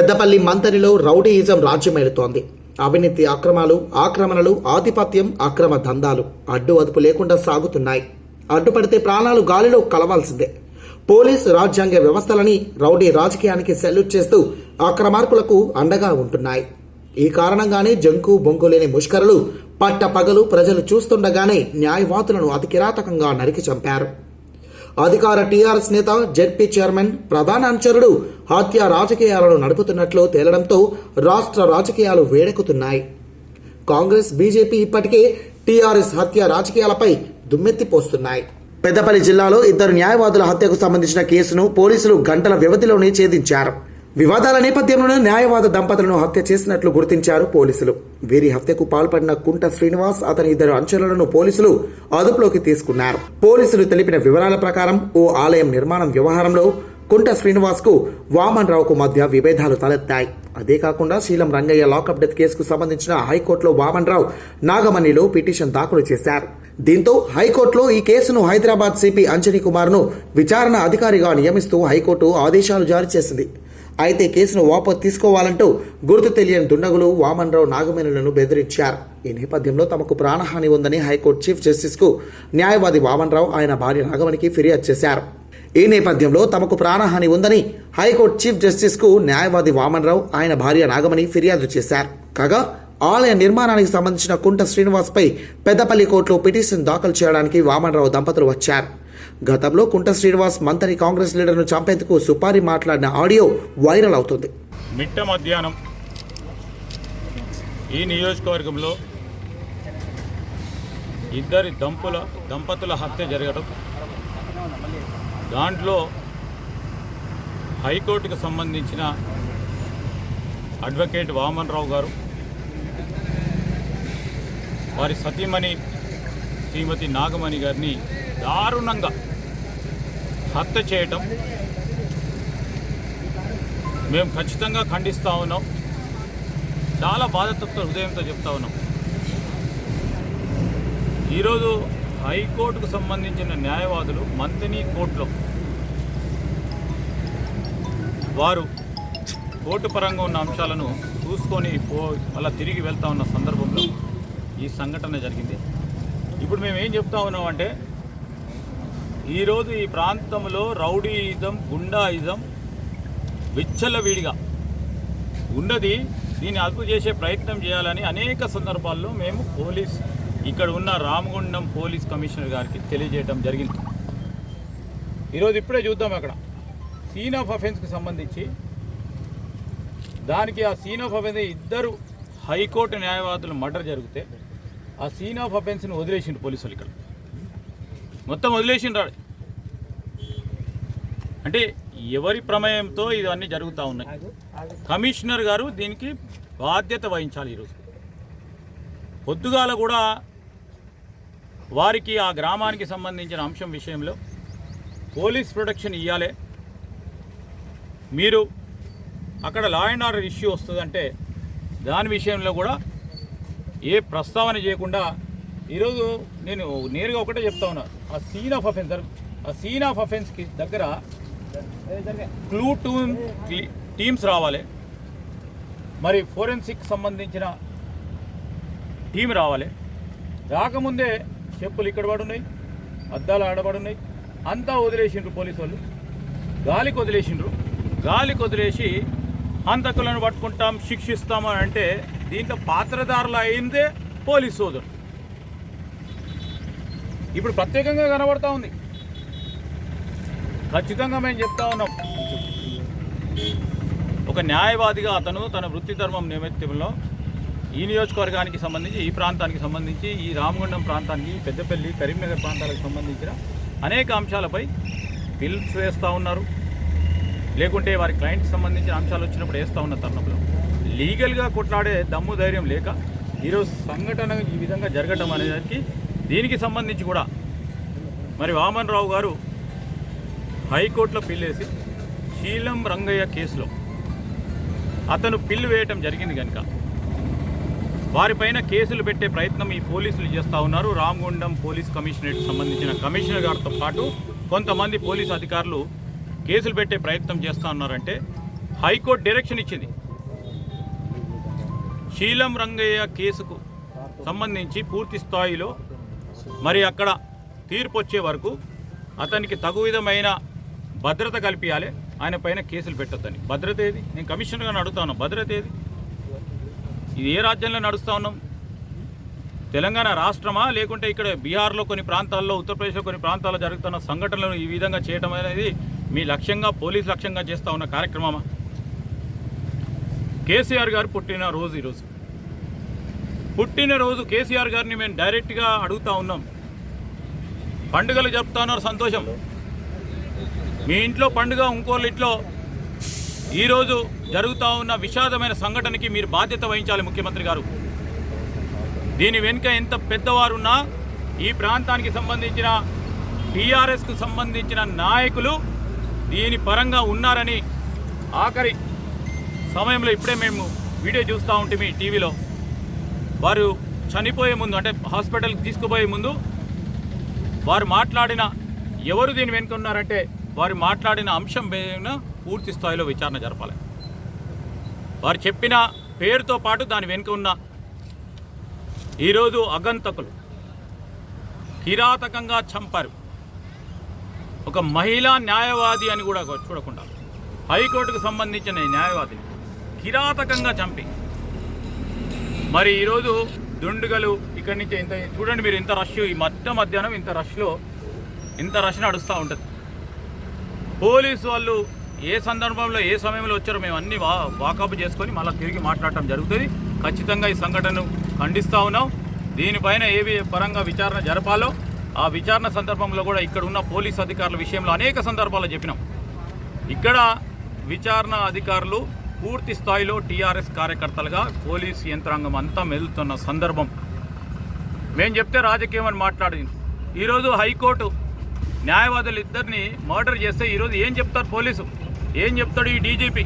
Peddapalli మంతరిలో rowdyism రాజ్యమేలుతోంది. అవినీతి ఆక్రమణలు, ఆధిపత్యం, అక్రమ దందాలు అడ్డు అదుపు లేకుండా సాగుతున్నాయి. అడ్డుపడితే ప్రాణాలు గాలిలో కలవాల్సిందే. పోలీసు రాజ్యాంగ వ్యవస్థలని రౌడీ రాజకీయానికి సెల్యూట్ చేస్తూ అక్రమార్కులకు అండగా ఉంటున్నాయి. ఈ కారణంగానే జంకు బొంకు లేని ముష్కరులు పట్టపగలు ప్రజలు చూస్తుండగానే న్యాయవాదులను అతి కిరాతకంగా నరికి చంపారు. అధికార టీఆర్ఎస్ నేత, జెడ్పీ చైర్మన్, ప్రధాన అనుచరుడు హత్య రాజకీయాలను నడుపుతున్నట్లు తేలడంతో రాష్ట్ర రాజకీయాలు వేడెక్కుతున్నాయి. కాంగ్రెస్, బీజేపీ ఇప్పటికే టీఆర్ఎస్ హత్య రాజకీయాలపై దుమ్మెత్తిపోస్తున్నాయి. పెద్దపల్లి జిల్లాలో 2 న్యాయవాదుల హత్యకు సంబంధించిన కేసును పోలీసులు గంటల వ్యవధిలోనే ఛేదించారు. వివాదాల నేపథ్యంలోనే న్యాయవాద దంపతులను హత్య చేసినట్లు గుర్తించారు పోలీసులు. వీరి హత్యకు పాల్పడిన కుంట శ్రీనివాస్, అతని 2 అనుచరులను పోలీసులు అదుపులోకి తీసుకున్నారు. పోలీసులు తెలిపిన వివరాల ప్రకారం ఓ ఆలయం నిర్మాణం వ్యవహారంలో కుంట శ్రీనివాస్ కు వామన్ రావుకు మధ్య విభేదాలు తలెత్తాయి. అదే కాకుండా శీలం రంగయ్య లాకప్ డెత్ కేసుకు సంబంధించిన హైకోర్టులో వామన్ రావు నాగమణిలో పిటిషన్ దాఖలు చేశారు. దీంతో హైకోర్టులో ఈ కేసును హైదరాబాద్ సిపి అంజనీ కుమార్ ను విచారణ అధికారిగా నియమిస్తూ హైకోర్టు ఆదేశాలు జారీ చేసింది. అయితే కేసును వాపసు తీసుకోవాలంటూ గుర్తు తెలియని దుండగులు వామన్ రావు, నాగమణులను బెదిరించారు. ఈ నేపథ్యంలో తమకు ప్రాణహాని ఉందని హైకోర్టు చీఫ్ జస్టిస్ కు న్యాయవాది వామన్ రావు, ఆయన భార్య నాగమణికి ఫిర్యాదు చేశారు. ఈ నేపథ్యంలో తమకు ప్రాణహాని ఉందని హైకోర్టు చీఫ్ జస్టిస్ కు న్యాయవాది వామన్ రావు, ఆయన భార్య నాగమణి ఫిర్యాదు చేశారు. కాగా ఆలయ నిర్మాణానికి సంబంధించిన కుంట శ్రీనివాస్ పై పెద్దపల్లి కోర్టులో పిటిషన్ దాఖలు చేయడానికి వామన్ రావు దంపతులు వచ్చారు. గతంలో కుంట శ్రీనివాస్ మంతని కాంగ్రెస్ లీడర్ను చంపేందుకు సుపారి మాట్లాడిన ఆడియో వైరల్ అవుతుంది. మిట్ట మధ్యాహ్నం ఈ నియోజకవర్గంలో 2 దంపతుల హత్య జరగడం, దాంట్లో హైకోర్టుకు సంబంధించిన అడ్వకేట్ వామన్ రావు గారు, వారి సతీమణి శ్రీమతి నాగమణి గారిని దారుణంగా హత్య చేయటం మేము ఖచ్చితంగా ఖండిస్తూ ఉన్నాం. చాలా బాధతో హృదయంతో చెప్తా ఉన్నాం. ఈరోజు హైకోర్టుకు సంబంధించిన న్యాయవాదులు మంతని కోర్టులో వారు కోర్టు పరంగా ఉన్న అంశాలను చూసుకొని మళ్ళీ తిరిగి వెళ్తూ ఉన్న సందర్భంలో ఈ సంఘటన జరిగింది. ఇప్పుడు మేము ఏం చెప్తా ఉన్నామంటే, ఈరోజు ఈ ప్రాంతంలో రౌడీయిజం, గుండాయిజం విచ్చలవిడిగా ఉన్నది. దీన్ని అదుపు చేసే ప్రయత్నం చేయాలని అనేక సందర్భాల్లో మేము ఇక్కడ ఉన్న రామగుండం పోలీస్ కమిషనర్ గారికి తెలియజేయడం జరిగింది. ఈరోజు ఇప్పుడే చూద్దాం, అక్కడ సీన్ ఆఫ్ అఫెన్స్కి సంబంధించి దానికి ఆ సీన్ ఆఫ్ అఫెన్స్ 2 హైకోర్టు న్యాయవాదులు మర్డర్ జరిగితే ఆ సీన్ ఆఫ్ అఫెన్స్ని వదిలేసిండు పోలీసులు. ఇక్కడ మొత్తం వదిలేసిండ్రు. అంటే ఎవరి ప్రమేయంతో ఇవన్నీ జరుగుతూ ఉన్నాయి. కమిషనర్ గారు దీనికి బాధ్యత వహించాలి. ఈరోజు పొద్దుగాల కూడా వారికి ఆ గ్రామానికి సంబంధించిన అంశం విషయంలో పోలీస్ ప్రొటెక్షన్ ఇవ్వాలి. మీరు అక్కడ లా అండ్ ఆర్డర్ ఇష్యూ వస్తుందంటే దాని విషయంలో కూడా ఏ ప్రస్తావన చేయకుండా ఈరోజు నేను నేరుగా ఒకటే చెప్తా ఉన్నా, ఆ సీన్ ఆఫ్ అఫెన్స్కి దగ్గర క్లూ టీమ్స్ రావాలి, మరి ఫోరెన్సిక్ సంబంధించిన టీం రావాలి. రాకముందే చెప్పులు ఇక్కడ పడున్నాయి, అద్దాలు ఆడబడున్నాయి, అంతా వదిలేసిండ్రు పోలీసు వాళ్ళు. గాలికి వదిలేసి హంతకులను పట్టుకుంటాం, శిక్షిస్తామని అంటే దీంట్లో పాత్రధారులు అయిందే పోలీసు సోదరు. ఇప్పుడు ప్రత్యేకంగా కనబడతా ఉంది. ఖచ్చితంగా మేము చెప్తా ఉన్నాం, ఒక న్యాయవాదిగా అతను తన వృత్తి ధర్మం నేపథ్యంలో ఈ నియోజకవర్గానికి సంబంధించి, ఈ ప్రాంతానికి సంబంధించి, ఈ రామగుండం ప్రాంతానికి, పెద్దపల్లి, కరీంనగర్ ప్రాంతాలకు సంబంధించిన అనేక అంశాలపై బిల్స్ వేస్తూ ఉన్నారు. లేకుంటే వారి క్లయింట్కి సంబంధించిన అంశాలు వచ్చినప్పుడు వేస్తూ ఉన్న తరుణంలో లీగల్గా కొట్లాడే దమ్ము ధైర్యం లేక ఈరోజు సంఘటన ఈ విధంగా జరగటం అనేదానికి దీనికి సంబంధించి కూడా మరి వామన్ రావు గారు హైకోర్టులో పిల్లేసి శీలం రంగయ్య కేసులో అతను పిల్లు వేయటం జరిగింది కనుక వారిపైన కేసులు పెట్టే ప్రయత్నం ఈ పోలీసులు చేస్తూ ఉన్నారు. రామగుండం పోలీస్ కమిషనరేట్కి సంబంధించిన కమిషనర్ గారితో పాటు కొంతమంది పోలీసు అధికారులు కేసులు పెట్టే ప్రయత్నం చేస్తూ ఉన్నారంటే హైకోర్టు డైరెక్షన్ ఇచ్చింది. శీలం రంగయ్య కేసుకు సంబంధించి పూర్తి స్థాయిలో మరి అక్కడ తీర్పు వచ్చే వరకు అతనికి తగు విధమైన భద్రత కల్పించాలి, ఆయన పైన కేసులు పెట్టొద్దని. భద్రత ఏది? నేను కమిషనర్గా అడుగుతా ఉన్నాను, భద్రత ఏది? ఇది ఏ రాజ్యంలో నడుస్తూ ఉన్నాం? తెలంగాణ రాష్ట్రమా, లేకుంటే ఇక్కడ బీహార్లో కొన్ని ప్రాంతాల్లో, ఉత్తరప్రదేశ్లో కొన్ని ప్రాంతాల్లో జరుగుతున్న సంఘటనలను ఈ విధంగా చేయడం అనేది మీ లక్ష్యంగా, పోలీసు లక్ష్యంగా చేస్తూ ఉన్న కార్యక్రమమా? కేసీఆర్ గారు పుట్టినరోజు ఈరోజు. పుట్టినరోజు కేసీఆర్ గారిని మేము డైరెక్ట్గా అడుగుతూ ఉన్నాం. పండుగలు జరుపుతా ఉన్నారు, సంతోషం. మీ ఇంట్లో పండుగ, ఇంకోళ్ళ ఇంట్లో ఈరోజు జరుగుతూ ఉన్న విషాదమైన సంఘటనకి మీరు బాధ్యత వహించాలి ముఖ్యమంత్రి గారు. దీని వెనుక ఎంత పెద్దవారున్నా ఈ ప్రాంతానికి సంబంధించిన టీఆర్ఎస్కు సంబంధించిన నాయకులు దీని పరంగా ఉన్నారని ఆఖరి సమయంలో ఇప్పుడే మేము వీడియో చూస్తూ ఉంటే మీ టీవీలో వారు చనిపోయే ముందు, అంటే హాస్పిటల్కి తీసుకుపోయే ముందు వారు మాట్లాడిన, ఎవరు దీని వెనుక ఉన్నారంటే వారు మాట్లాడిన అంశం మీద పూర్తి స్థాయిలో విచారణ జరపాలి. వారు చెప్పిన పేరుతో పాటు దాని వెనుక ఉన్న ఈరోజు అగంతకులు కిరాతకంగా చంపారు. ఒక మహిళా న్యాయవాది అని కూడా చూడకుండా హైకోర్టుకు సంబంధించిన న్యాయవాదిని కిరాతకంగా చంపి మరి ఈరోజు దుండుగలు ఇక్కడి నుంచి ఇంత చూడండి మీరు, ఇంత రష్, ఈ మధ్యాహ్నం ఇంత రష్ నడుస్తూ ఉంటుంది. పోలీసు వాళ్ళు ఏ సందర్భంలో ఏ సమయంలో వచ్చారో మేము అన్ని వాకప్ చేసుకొని మళ్ళీ తిరిగి మాట్లాడటం జరుగుతుంది. ఖచ్చితంగా ఈ సంఘటనను ఖండిస్తూ ఉన్నాం. దీనిపైన ఏ పరంగా విచారణ జరపాలో ఆ విచారణ సందర్భంలో కూడా ఇక్కడ ఉన్న పోలీసు అధికారుల విషయంలో అనేక సందర్భాల్లో చెప్పినాం. ఇక్కడ విచారణ అధికారులు పూర్తి స్థాయిలో టీఆర్ఎస్ కార్యకర్తలుగా పోలీసు యంత్రాంగం అంతా మెదులుతున్న సందర్భం. మేము చెప్తే రాజకీయం అని మాట్లాడింది. ఈరోజు హైకోర్టు న్యాయవాదులు ఇద్దరిని మర్డర్ చేస్తే ఈరోజు ఏం చెప్తారు పోలీసు? ఏం చెప్తాడు ఈ డీజీపీ?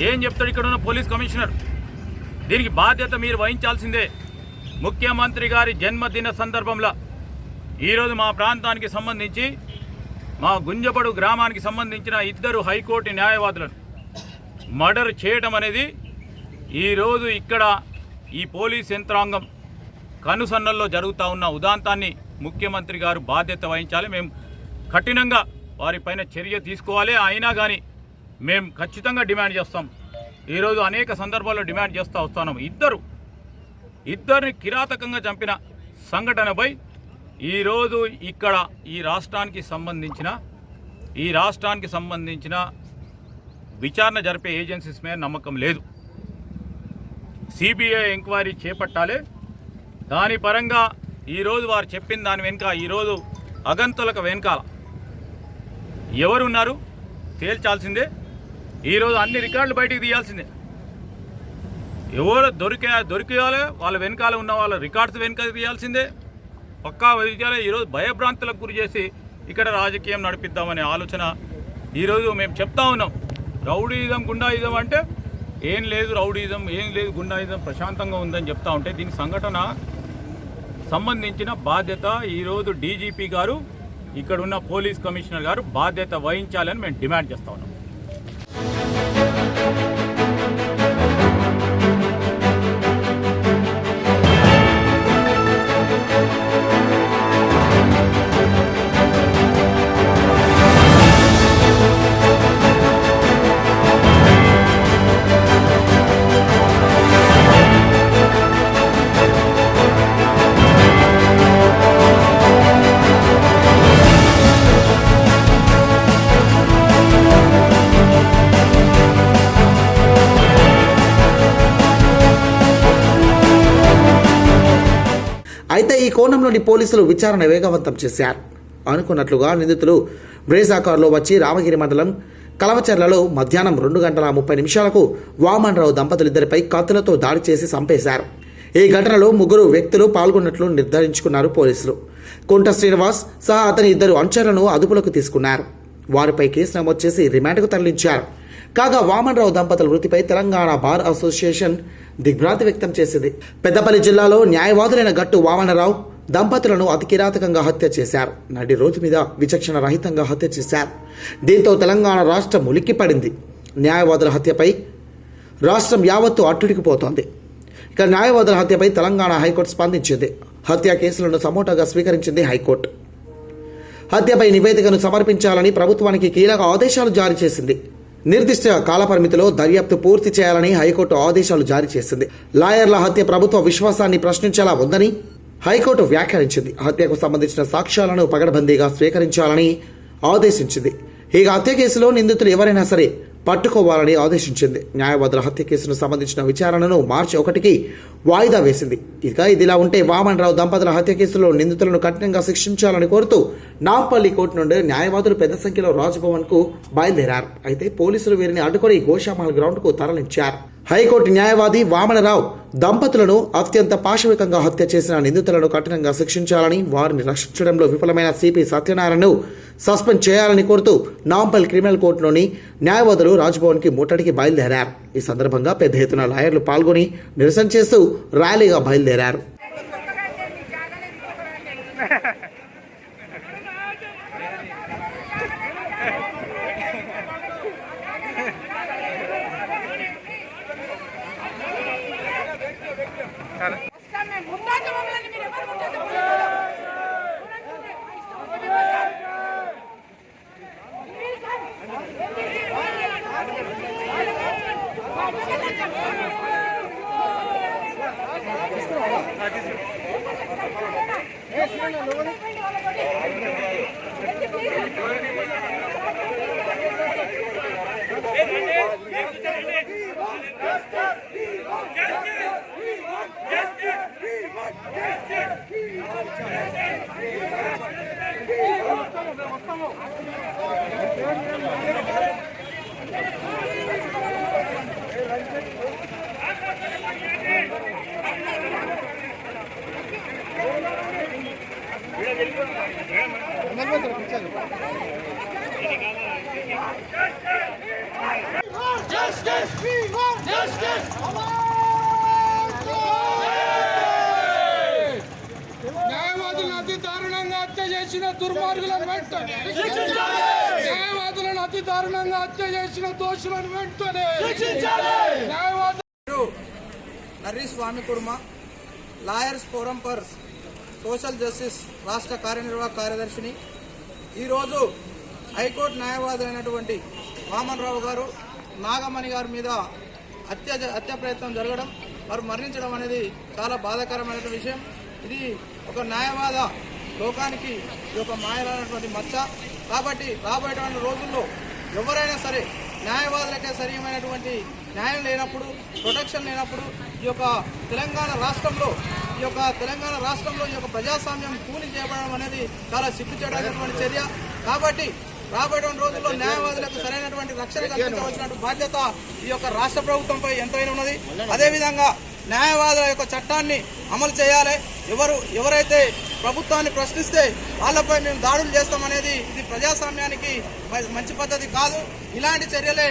ఏం చెప్తాడు ఇక్కడ ఉన్న పోలీస్ కమిషనర్? దీనికి బాధ్యత మీరు వహించాల్సిందే. ముఖ్యమంత్రి గారి జన్మదిన సందర్భంలో ఈరోజు మా ప్రాంతానికి సంబంధించి, మా గుంజపడు గ్రామానికి సంబంధించిన ఇద్దరు హైకోర్టు న్యాయవాదులను మర్డర్ చేయడం అనేది ఈరోజు ఇక్కడ ఈ పోలీస్ యంత్రాంగం కనుసన్నల్లో జరుగుతూ ఉన్న ఉదాంతాన్ని ముఖ్యమంత్రి గారు బాధ్యత వహించాలి. మేము కఠినంగా వారిపైన చర్య తీసుకోవాలి. అయినా కానీ మేము ఖచ్చితంగా డిమాండ్ చేస్తాం. ఈరోజు అనేక సందర్భాల్లో డిమాండ్ చేస్తూ వస్తున్నాం. ఇద్దరిని కిరాతకంగా చంపిన సంఘటనపై ఈరోజు ఇక్కడ ఈ రాష్ట్రానికి సంబంధించిన విచారణ జరిపే ఏజెన్సీస్ మీద నమ్మకం లేదు. సిబిఐ ఎంక్వైరీ చేపట్టాలి. దాని పరంగా ఈరోజు వారు చెప్పిన దాని వెనుక ఈరోజు అగంతులకు వెనకాల ఎవరున్నారు తేల్చాల్సిందే. ఈరోజు అన్ని రికార్డులు బయటికి తీయాల్సిందే. ఎవరు దొరికేయాలి, వాళ్ళ వెనకాల ఉన్న వాళ్ళ రికార్డ్స్ వెనుక తీయాల్సిందే. పక్కా విజయాలే. ఈరోజు భయభ్రాంతులకు గురి చేసి ఇక్కడ రాజకీయం నడిపిద్దామనే ఆలోచన ఈరోజు మేము చెప్తా ఉన్నాం. రౌడీయిజం, గుండాయిజం అంటే ఏం లేదు, రౌడీయిజం ఏం లేదు, గుండాయిజం ప్రశాంతంగా ఉందని చెప్తా ఉంటే దీని సంఘటన సంబంధించిన బాధ్యత ఈరోజు డీజీపీ గారు, ఇక్కడ ఉన్న పోలీస్ కమిషనర్ గారు బాధ్యత వహించాలని మేము డిమాండ్ చేస్తా ఉన్నాం. అయితే ఈ కోణంలోని పోలీసులు విచారణ వేగవంతం చేశారు. అనుకున్నట్లుగా నిందితులు బ్రేజా కారులో వచ్చి రామగిరి మండలం కలవచర్లలో మధ్యాహ్నం 2:30 వామన్రావు దంపతులిద్దరిపై కత్తులతో దాడి చేసి చంపేశారు. ఈ ఘటనలో 3 వ్యక్తులు పాల్గొన్నట్లు నిర్ధారించుకున్నారు పోలీసులు. కుంట శ్రీనివాస్ సహా అతని 2 అనుచరులను అదుపులోకి తీసుకున్నారు. వారిపై కేసు నమోదు చేసి రిమాండ్కు తరలించారు. కాగా వామన్రావు దంపతుల మృతిపై తెలంగాణ బార్ అసోసియేషన్ దిగ్భ్రాంతి వ్యక్తం చేసింది. పెద్దపల్లి జిల్లాలో న్యాయవాదులైన గట్టు వామనరావు దంపతులను అతి కిరాతకంగా హత్య చేశారు. నడి రోజు మీద విచక్షణ రహితంగా హత్య చేశారు. దీంతో తెలంగాణ రాష్ట్రం ఉలిక్కిపడింది. న్యాయవాదుల హత్యపై రాష్ట్రం యావత్తు అట్టుడికిపోతోంది. ఇక న్యాయవాదుల హత్యపై తెలంగాణ హైకోర్టు స్పందించింది. హత్య కేసులను సమోటాగా స్వీకరించింది హైకోర్టు. హత్యపై నివేదికను సమర్పించాలని ప్రభుత్వానికి కీలక ఆదేశాలు జారీ చేసింది. నిర్దిష్ట కాలపరిమితిలో దర్యాప్తు పూర్తి చేయాలని హైకోర్టు ఆదేశాలు జారీ చేసింది. లాయర్ల హత్య ప్రభుత్వ విశ్వాసాన్ని ప్రశ్నించేలా ఉందని హైకోర్టు వ్యాఖ్యానించింది. హత్యకు సంబంధించిన సాక్ష్యాలను పగడబందీగా స్వీకరించాలని ఆదేశించింది. ఇక హత్య కేసులో నిందితులు ఎవరైనా సరే పట్టుకోవాలని ఆదేశించింది. న్యాయవాదుల హత్య కేసును సంబంధించిన విచారణను మార్చి 1కి వాయిదా వేసింది. ఇక ఇదిలా ఉంటే వామన్ రావు దంపతుల హత్య కేసులో నిందితులను కఠినంగా శిక్షించాలని కోరుతూ నాంపల్లి కోర్టు నుండి న్యాయవాదులు పెద్ద సంఖ్యలో రాజ్భవన్కు బయలుదేరారు. అయితే పోలీసులు వీరిని అడ్డుకొని గోషామాల్ గ్రౌండ్కు తరలించారు. హైకోర్టు న్యాయవాది వామనరావు దంపతులను అత్యంత పాశవికంగా హత్య చేసిన నిందితులను కఠినంగా శిక్షించాలని, వారిని రక్షించడంలో విఫలమైన సిపి సత్యనారాయణను సస్పెండ్ చేయాలని కోరుతూ నాంపల్ క్రిమినల్ కోర్టులోని న్యాయవాదులు రాజ్భవన్కి ముట్టడికి బయలుదేరారు. ఈ సందర్భంగా పెద్ద ఎత్తున లాయర్లు పాల్గొని నిరసన చేస్తూ ర్యాలీగా బయలుదేరారు. న్యాయవాదులను అతి దారుణంగా హత్య చేసిన దుర్మార్గులను వెంటనే న్యాయవాదులను అతి దారుణంగా హత్య చేసిన దోషులను వెంటనే Narri Swamy Kurma lawyers forum for social justice రాష్ట్ర కార్యనిర్వాహక కార్యదర్శిని. ఈరోజు హైకోర్టు న్యాయవాదులైనటువంటి వామన్ రావు గారు, నాగమణి గారి మీద హత్య ప్రయత్నం జరగడం, వారు మరణించడం అనేది చాలా బాధాకరమైన విషయం. ఇది ఒక న్యాయవాద లోకానికి ఇది ఒక మాయలైనటువంటి మచ్చ. కాబట్టి రాబోయేటువంటి రోజుల్లో ఎవరైనా సరే న్యాయవాదులకే సరైనటువంటి న్యాయం లేనప్పుడు, ప్రొటెక్షన్ లేనప్పుడు ఈ యొక్క తెలంగాణ రాష్ట్రంలో ఈ యొక్క ప్రజాస్వామ్యం కూలి చేయబడడం అనేది చాలా సిగ్గుచేటటువంటి చర్య. కాబట్టి రాబోయేటువంటి రోజుల్లో న్యాయవాదులకు సరైనటువంటి రక్షణ కల్పించవలసిన బాధ్యత ఈ యొక్క రాష్ట్ర ప్రభుత్వంపై ఎంతైనా ఉన్నది. అదేవిధంగా న్యాయవాదుల యొక్క చట్టాన్ని అమలు చేయాలి. ఎవరైతే ప్రభుత్వాన్ని ప్రశ్నిస్తే వాళ్ళపై మేము దాడులు చేస్తామనేది ఇది ప్రజాస్వామ్యానికి మంచి పద్ధతి కాదు. ఇలాంటి చర్యలే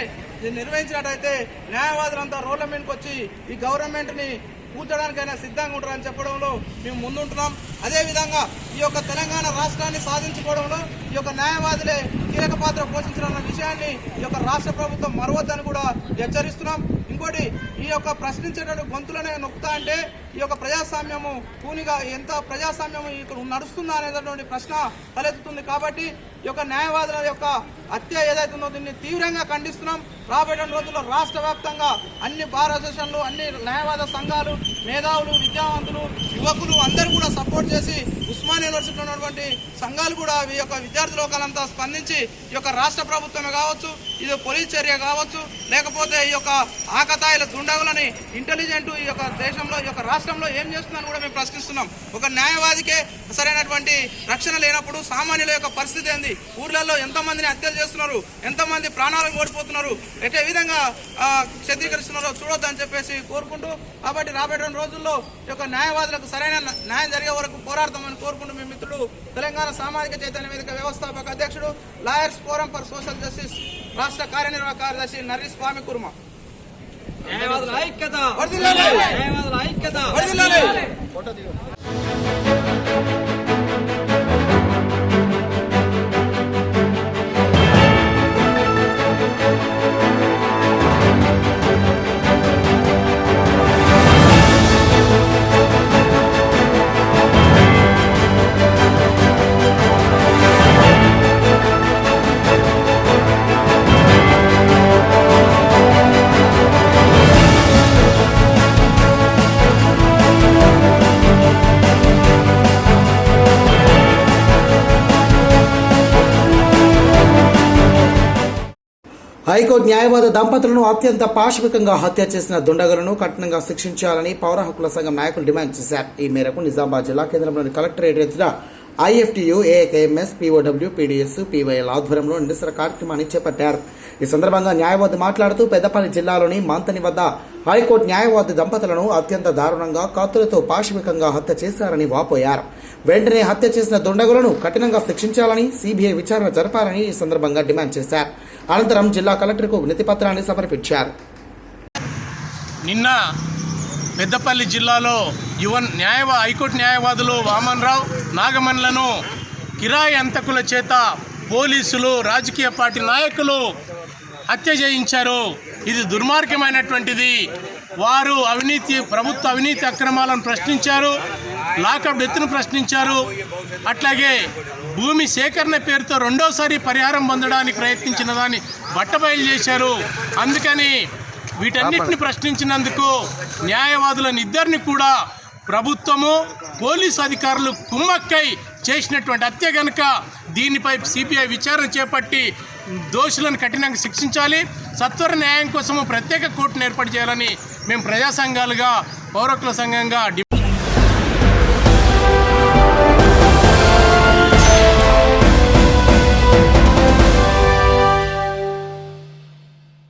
నిర్వహించినట్టయితే న్యాయవాదులంతా రోడ్ల మీదకి వచ్చి ఈ గవర్నమెంట్ని కూర్చోడానికైనా సిద్ధంగా ఉంటారని చెప్పడంలో మేము ముందుంటున్నాం. అదేవిధంగా ఈ యొక్క తెలంగాణ రాష్ట్రాన్ని సాధించుకోవడంలో ఈ యొక్క న్యాయవాదులే కీలక పాత్ర పోషించాలన్న విషయాన్ని ఈ యొక్క రాష్ట్ర ప్రభుత్వం మరవద్దని కూడా హెచ్చరిస్తున్నాం. ఇంకోటి, ఈ యొక్క ప్రశ్నించేటటువంటి గొంతులనే నొక్కుతా అంటే ఈ యొక్క ప్రజాస్వామ్యము కూనిగా ఎంత ప్రజాస్వామ్యము ఇక్కడ నడుస్తుందా అనేటటువంటి ప్రశ్న తలెత్తుతుంది. కాబట్టి ఈ యొక్క న్యాయవాదుల యొక్క హత్య ఏదైతుందో దీన్ని తీవ్రంగా ఖండిస్తున్నాం. రాబోయే రోజుల్లో రాష్ట్ర వ్యాప్తంగా అన్ని బార్ అసోసియేషన్లు, అన్ని న్యాయవాద సంఘాలు, మేధావులు, విద్యావంతులు, యువకులు అందరూ కూడా సపోర్ట్ చేసి ఉస్మానియా యూనివర్సిటీలో ఉన్నటువంటి సంఘాలు కూడా ఈ యొక్క విద్యార్థి లోకాలంతా స్పందించి ఈ యొక్క రాష్ట్ర ప్రభుత్వమే కావచ్చు, ఇది పోలీస్ చర్య కావచ్చు, లేకపోతే ఈ యొక్క ఆకతాయిల దుండగులని ఇంటెలిజెంట్ ఈ యొక్క దేశంలో ఈ యొక్క రాష్ట్రంలో ఏం చేస్తుందని కూడా మేము ప్రశ్నిస్తున్నాం. ఒక న్యాయవాదికే సరైనటువంటి రక్షణ లేనప్పుడు సామాన్యుల యొక్క పరిస్థితి ఏంది? ఊర్లలో ఎంతమందిని హత్యలు చేస్తున్నారు, ఎంతమంది ప్రాణాలను కోల్పోతున్నారు, ఎటే విధంగా క్షత్రీకరిస్తున్నారో చూడొద్దని చెప్పేసి కోరుకుంటూ, కాబట్టి రాబోయే రోజుల్లో ఈ యొక్క న్యాయవాదులకు సరైన న్యాయం జరిగే వరకు పోరాడతామని కోరుకుంటూ మీ మిత్రుడు తెలంగాణ సామాజిక చైతన్య వేదిక వ్యవస్థాపక అధ్యక్షుడు lawyers forum for social justice రాష్ట్ర కార్యనిర్వాహక కార్యదర్శి నర్రి స్వామి కుర్మ. న్యాయవాదుల ఐక్యత. హైకోర్టు న్యాయవాద దంపతులను అత్యంత పాశవికంగా హత్య చేసిన దుండగులను కఠినంగా శిక్షించాలని పౌర హక్కుల సంఘం నాయకులు డిమాండ్ చేశారు. ఈ మేరకు నిజామాబాద్ జిల్లా కేంద్రంలోని కలెక్టరేట్ ఎదుట IFTU, AKMS, POW, PDS, PYL ఆధ్వర్యంలో నిరసన కార్యక్రమాన్ని చేపట్టారు. ఈ సందర్భంగా న్యాయవాది మాట్లాడుతూ పెద్దపల్లి జిల్లాలోని మంతని వద్ద హైకోర్టు న్యాయవాది దంపతులను అత్యంత దారుణంగా కత్తులతో పాశవికంగా హత్య చేశారని వాపోయారు. వెంటనే హత్య చేసిన దుండగులను కఠినంగా శిక్షించాలని CBI విచారణ జరపాలని ఈ సందర్భంగా డిమాండ్ చేశారు. అనంతరం జిల్లా కలెక్టర్కు వినతి పత్రాన్ని సమర్పించారు. నిన్న పెద్దపల్లి జిల్లాలో హైకోర్టు న్యాయవాదులు వామన్ రావు, నాగమణులను కిరాయి అంతకుల చేత పోలీసులు, రాజకీయ పార్టీ నాయకులు హత్య చేయించారు. ఇది దుర్మార్గమైనటువంటిది. వారు ప్రభుత్వ అవినీతి అక్రమాలను ప్రశ్నించారు, లాకప్ డెత్ను ప్రశ్నించారు. అట్లాగే భూమి సేకరణ పేరుతో రెండోసారి పరిహారం పొందడానికి ప్రయత్నించిన దాన్ని బట్టబయలు చేశారు. అందుకని వీటన్నిటిని ప్రశ్నించినందుకు న్యాయవాదులను ఇద్దరిని కూడా ప్రభుత్వము, పోలీసు అధికారులు కుమ్మక్కై చేసినటువంటి హత్య కనుక దీనిపై CBI విచారణ చేపట్టి దోషులను కఠినంగా శిక్షించాలి. సత్వర న్యాయం కోసము ప్రత్యేక కోర్టును ఏర్పాటు చేయాలని మేము ప్రజా సంఘాలుగా, పౌర హక్కుల సంఘంగా